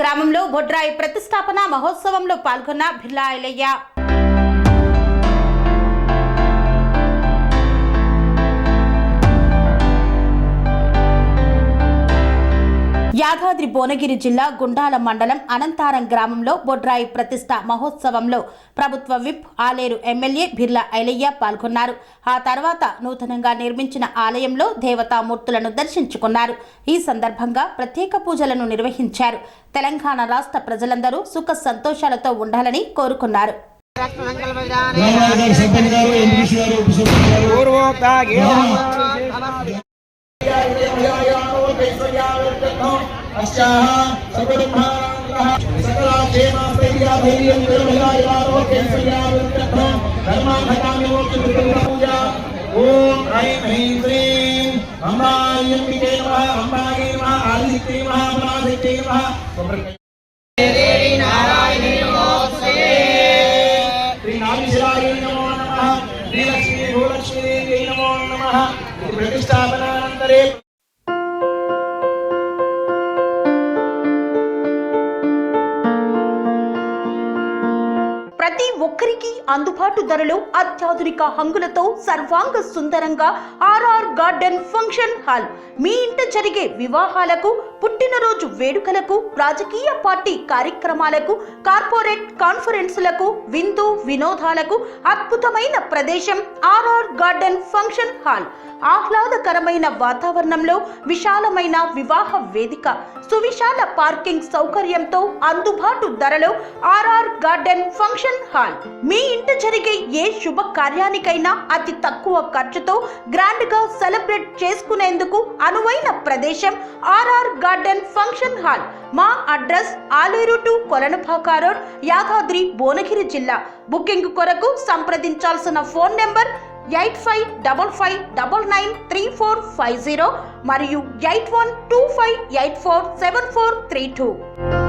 గ్రామంలో బొడ్రాయి ప్రతిష్టాపన మహోత్సవంలో పాల్గొన్న బిర్లా ఐలయ్య. యాదాద్రి భువనగిరి జిల్లా గుండాల మండలం అనంతారం గ్రామంలో బొడ్రాయి ప్రతిష్ట మహోత్సవంలో ప్రభుత్వ విప్ ఆలేరు ఎమ్మెల్యే బిర్లా ఐలయ్య పాల్గొన్నారు. ఆ తర్వాత నూతనంగా నిర్మించిన ఆలయంలో దేవతామూర్తులను దర్శించుకున్నారు. ఈ సందర్భంగా ప్రత్యేక పూజలను నిర్వహించారు. తెలంగాణ రాష్ట్ర ప్రజలందరూ సుఖ సంతోషాలతో ఉండాలని కోరుకున్నారు. प्रतिष्ठापनानन्तरे ప్రతి ఒక్కరికి అందుబాటు ధరలో అత్యాధునిక హంగులతో సర్వాంగ సుందరంగా ఆర్ఆర్ గార్డెన్ ఫంక్షన్ హాల్. మీ ఇంట జరిగే వివాహాలకు, పుట్టినరోజు వేడుకలకు, రాజకీయ పార్టీ కార్యక్రమాలకు, కార్పొరేట్ కాన్ఫరెన్సులకు, విందు వినోదాలకు అద్భుతమైన ప్రదేశం ఆర్ఆర్ గార్డెన్ ఫంక్షన్ హాల్. ఆహ్లాదకరమైన వాతావరణంలో విశాలమైన వివాహ వేదిక, సువిశాల పార్కింగ్ సౌకర్యంతో అందుబాటు ధరలో ఆర్ఆర్ గార్డెన్ ఫంక్షన్ హాల్. మీ ఇంట జరిగే ఏ శుభ కార్యానికైనా అతి తక్కువ ఖర్చుతో గ్రాండ్ గా సెలబ్రేట్ చేసుకునేందుకు అనువైన ప్రదేశం ఆర్ఆర్ గార్డెన్ ఫంక్షన్ హాల్. మా address Aleru to Kolanupaka road, Yadadri Bhuvanagiri జిల్లా. బుకింగ్ కొరకు సంప్రదించాల్సిన ఫోన్ నెంబర్ 8555993450 మరియు 8125847432.